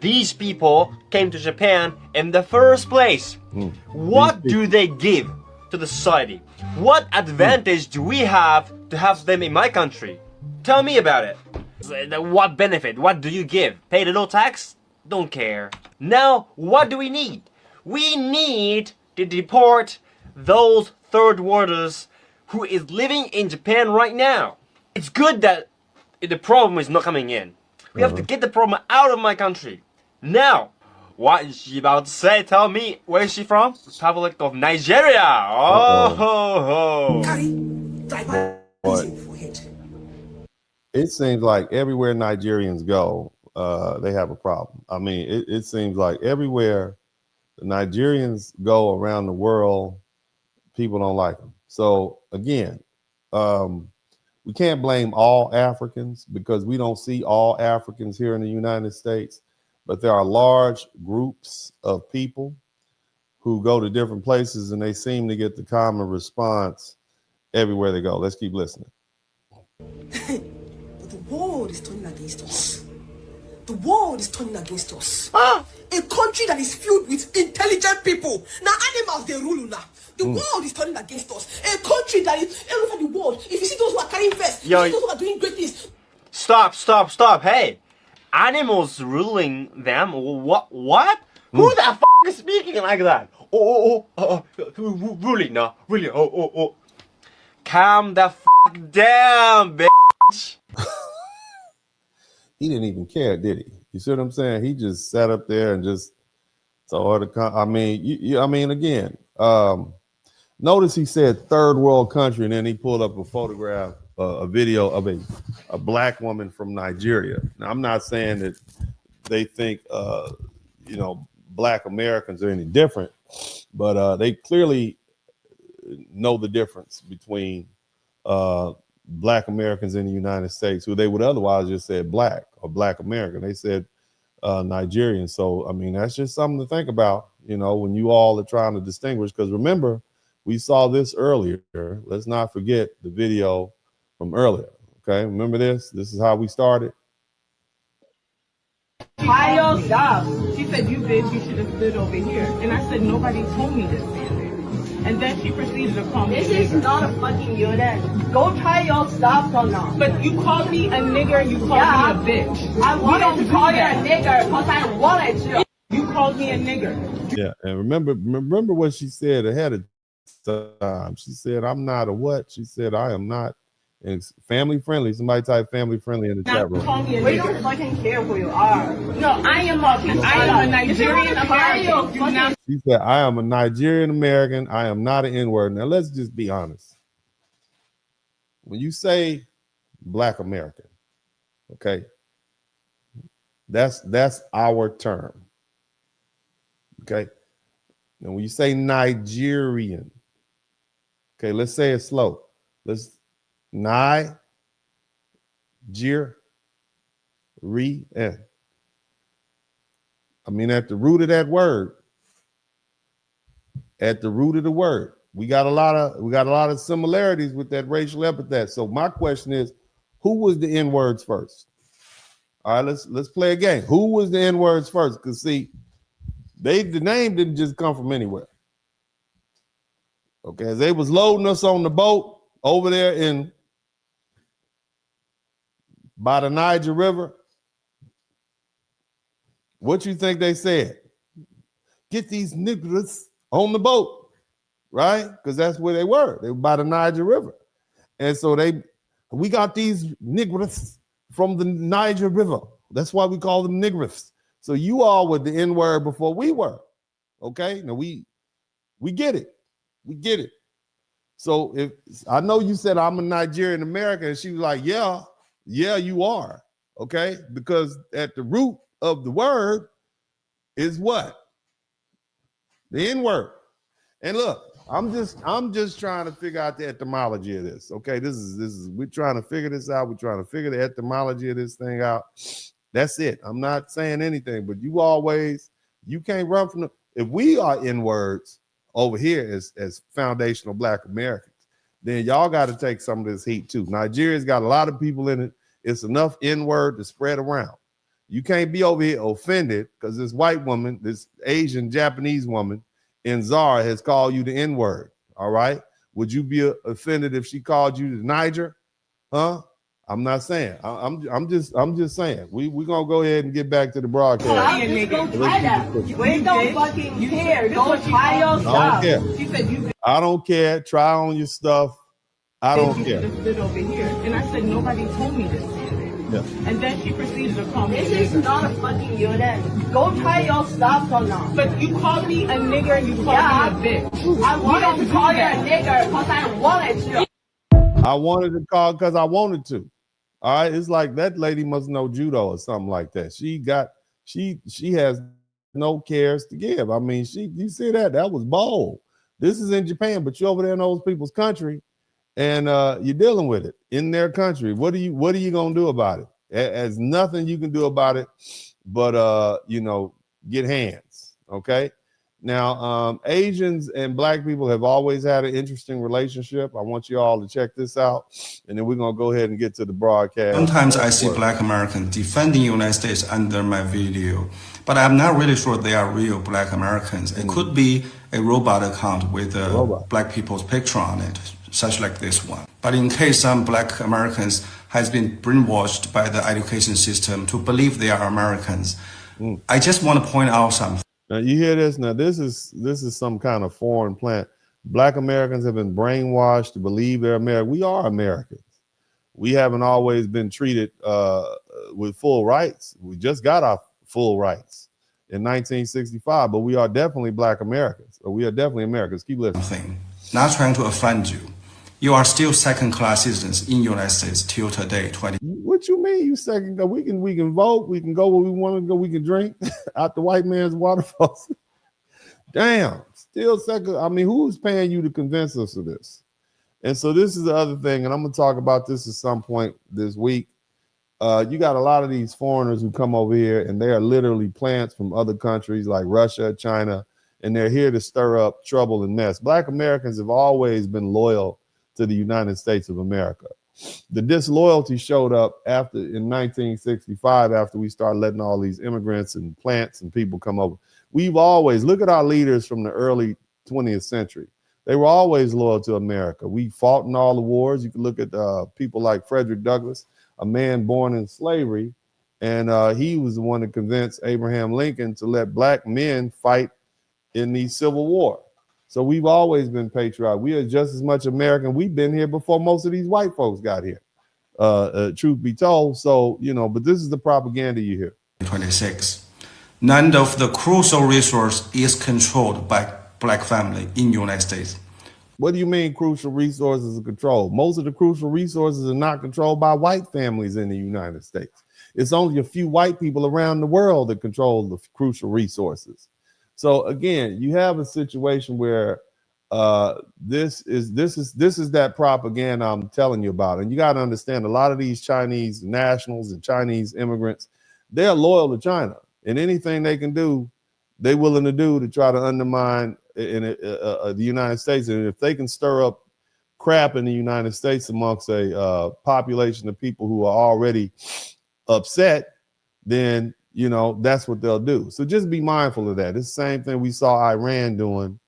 These people came to Japan in the first place. What do they give to the society? What advantage do we have to have them in my country? Tell me about it. What benefit? What do you give? Pay little tax? Don't care. Now, what do we need? We need to deport those third worlders who is living in Japan right now. It's good that the problem is not coming in. We have to get the problem out of my country. Now, what is she about to say? Tell me, where is she from? Republic of Nigeria. Oh, ho, ho. But it seems like everywhere Nigerians go, they have a problem. I mean, it seems like everywhere the Nigerians go around the world, people don't like them. So again, we can't blame all Africans because we don't see all Africans here in the United States, but there are large groups of people who go to different places and they seem to get the common response everywhere they go. Let's keep listening. But the world is turning against us. The world is turning against us. A country that is filled with intelligent people. Now animals, they rule now. The world is turning against us. A country that is all over the world. If you see those who are carrying vests, you see those who are doing great things. Stop. Hey, animals ruling them? What? Who the f is speaking like that? Ruling now. Really? Calm the f down, bitch. He didn't even care, did he? You see what I'm saying? He just sat up there and just told her to come. I mean, again, notice he said third world country, and then he pulled up a photograph, a video of a black woman from Nigeria. Now, I'm not saying that they think, black Americans are any different, but they clearly know the difference between black Americans in the United States, who they would otherwise just say black or black American. They said Nigerian. So, I mean, that's just something to think about, when you all are trying to distinguish, because remember, we saw this earlier. Let's not forget the video from earlier. Okay. Remember this? This is how we started. Hi, yo, stop. She said, you bitch, you should have stood over here. And I said, nobody told me to stand there. And then she proceeded to call me. This is not a fucking unit. Go try your stuff or not. But you called me a nigger, you called me a bitch. I wanted to call you a nigger because I wanted to. You called me a nigger. Yeah, and remember what she said ahead of time. She said, I'm not a what? She said, I am not. And it's family friendly. Somebody type family friendly in the chat room. We don't fucking care who you are. No, I am a Nigerian American. She said, I am a Nigerian American. I am not an N-word. Now, let's just be honest. When you say black American, okay, that's our term. Okay. And when you say Nigerian, okay, let's say it slow. Let's Nigeria. I mean, at the root of that word, we got a lot of similarities with that racial epithet. So my question is, who was the N-words first? All right, let's play a game. Who was the N-words first? Because see, the name didn't just come from anywhere. Okay, as they was loading us on the boat over there by the Niger River, what you think they said? Get these niggers on the boat, right? Because that's where they were. They were by the Niger River. And so we got these niggers from the Niger River. That's why we call them niggers. So you all were the N-word before we were. Okay? Now we get it. We get it. So if I know you said I'm a Nigerian American, and she was like, yeah, you are. Okay? Because at the root of the word is what? The N-word. And look, I'm just trying to figure out the etymology of this. Okay, this is we're trying to figure this out. We're trying to figure the etymology of this thing out. That's it. I'm not saying anything, but you can't run from if we are N-words over here as foundational black Americans, then y'all got to take some of this heat too. Nigeria's got a lot of people in it. It's enough N-word to spread around. You can't be over here offended because this white woman, this Asian Japanese woman in Zara has called you the N-word. All right. Would you be offended if she called you the Niger? Huh? I'm not saying. I'm just saying. We're gonna go ahead and get back to the broadcast. Just go try that. We don't fucking care. Go try your stuff. I don't care. She said you I don't care. Try on your stuff. I don't care. just stood over here. And I said nobody told me this. Yeah. And then she proceeded to call me. This is not a fucking unit. Go try your stuff or not. But you called me a nigger and you called me a bitch. I wanted to call you a nigger because I wanted to. I wanted to call because I wanted to. All right. It's like that lady must know judo or something like that. She has no cares to give. I mean, you see that? That was bold. This is in Japan, but you're over there in those people's country and you're dealing with it in their country. What are you gonna do about it? There's nothing you can do about it but get hands. Okay. Now, Asians and black people have always had an interesting relationship. I want you all to check this out, and then we're going to go ahead and get to the broadcast. Sometimes I see black Americans defending the United States under my video, but I'm not really sure they are real black Americans. It could be a robot account with black people's picture on it, such like this one. But in case some black Americans has been brainwashed by the education system to believe they are Americans, I just want to point out something. Now you hear this? Now this is some kind of foreign plant. Black Americans have been brainwashed to believe they're American. We are Americans. We haven't always been treated with full rights. We just got our full rights in 1965, but we are definitely black Americans. Or we are definitely Americans. Keep listening. Not trying to offend you. You are still second-class citizens in the United States till today, 20. What you mean you second? We can vote. We can go where we want to go. We can drink out the white man's waterfalls. Damn, still second. I mean, who's paying you to convince us of this? And so this is the other thing, and I'm going to talk about this at some point this week. You got a lot of these foreigners who come over here, and they are literally plants from other countries like Russia, China, and they're here to stir up trouble and mess. Black Americans have always been loyal to the United States of America. The disloyalty showed up in 1965 after we started letting all these immigrants and plants and people come over. We've always, look at our leaders from the early 20th century. They were always loyal to America. We fought in all the wars. You can look at people like Frederick Douglass, a man born in slavery, and he was the one that convinced Abraham Lincoln to let black men fight in the Civil War. So we've always been patriotic. We are just as much American. We've been here before most of these white folks got here, truth be told. So, but this is the propaganda you hear. 26. None of the crucial resource is controlled by black family in the United States. What do you mean crucial resources are controlled? Most of the crucial resources are not controlled by white families in the United States. It's only a few white people around the world that control the crucial resources. So again, you have a situation where this is that propaganda I'm telling you about. And you got to understand, a lot of these Chinese nationals and Chinese immigrants, they're loyal to China, and anything they can do, they're willing to do to try to undermine the United States. And if they can stir up crap in the United States amongst a population of people who are already upset, then that's what they'll do. So just be mindful of that. It's the same thing we saw Iran doing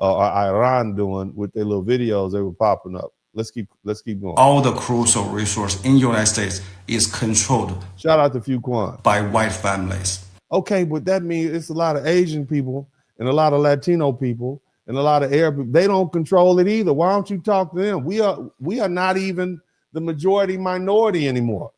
with their little videos they were popping up. Let's keep going. All the crucial resource in the United States is controlled. Shout out to Fuquan. By white families. Okay, but that means it's a lot of Asian people and a lot of Latino people and a lot of Arab people. They don't control it either. Why don't you talk to them? We are not even the majority minority anymore.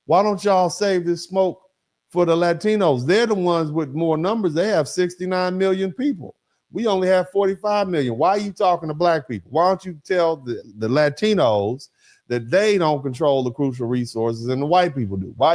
Why don't y'all save this smoke for the Latinos? They're the ones with more numbers. They have 69 million people. We only have 45 million. Why are you talking to black people? Why don't you tell the Latinos that they don't control the crucial resources and the white people do? Why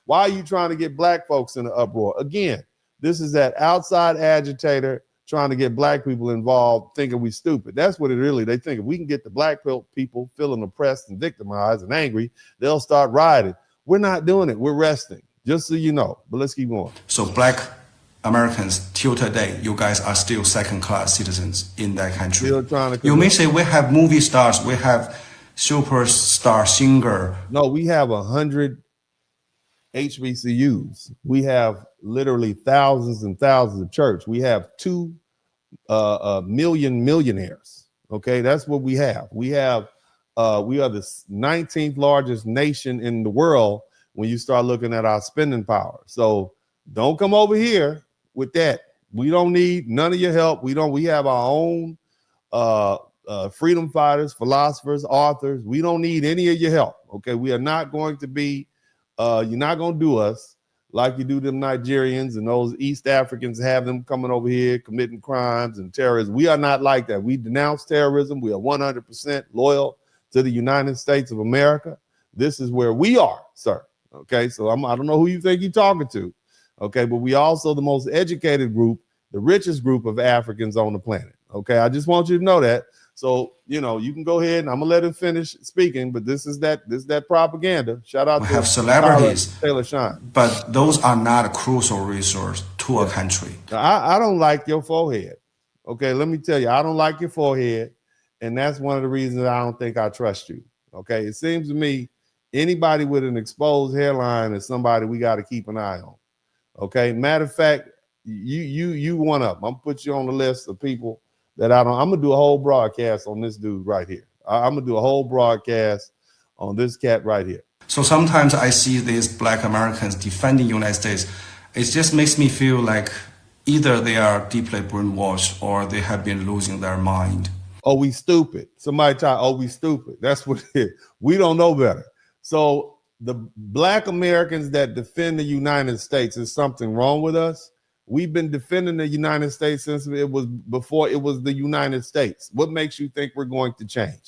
are you trying to get black folks in an uproar? Again, this is that outside agitator trying to get black people involved, thinking we stupid. That's what they think. If we can get the black people feeling oppressed and victimized and angry, they'll start rioting. We're not doing it. We're resting. Just so you know, but let's keep going. So black Americans, till today, you guys are still second-class citizens in that country. Still trying to you may say we have movie stars, we have superstar singer. No, we have 180 HBCUs. We have literally thousands and thousands of church. We have 2 million millionaires. Okay, that's what we have. We are the 19th largest nation in the world when you start looking at our spending power. So don't come over here with that. We don't need none of your help. We have our own freedom fighters, philosophers, authors. We don't need any of your help. Okay, we are not going to be you're not going to do us like you do them Nigerians and those East Africans, have them coming over here committing crimes and terrorism. We are not like that. We denounce terrorism. We are 100% loyal to the United States of America. This is where we are, sir. Okay, so I don't know who you think you're talking to. Okay, but we also the most educated group, the richest group of Africans on the planet. Okay, I just want you to know that. So, you know, you can go ahead and I'm gonna let him finish speaking, but this is that propaganda. Shout out We to have celebrities, Taylor Shine. but those are not a crucial resource to a country. I don't like your forehead. Okay, let me tell you, I don't like your forehead, and that's one of the reasons I don't think I trust you. Okay, it seems to me anybody with an exposed hairline is somebody we got to keep an eye on. Okay, matter of fact, you one up. I'm gonna put you on the list of people that I'm gonna do a whole broadcast on this dude right here. I'm gonna do a whole broadcast on this cat right here. So sometimes I see these Black Americans defending the United States. It just makes me feel like either they are deeply brainwashed or they have been losing their mind. Oh, we stupid. Somebody try, oh, we stupid. That's what it is. We don't know better. So the Black Americans that defend the United States, is something wrong with us? We've been defending the United States since it was before it was the United States. What makes you think we're going to change?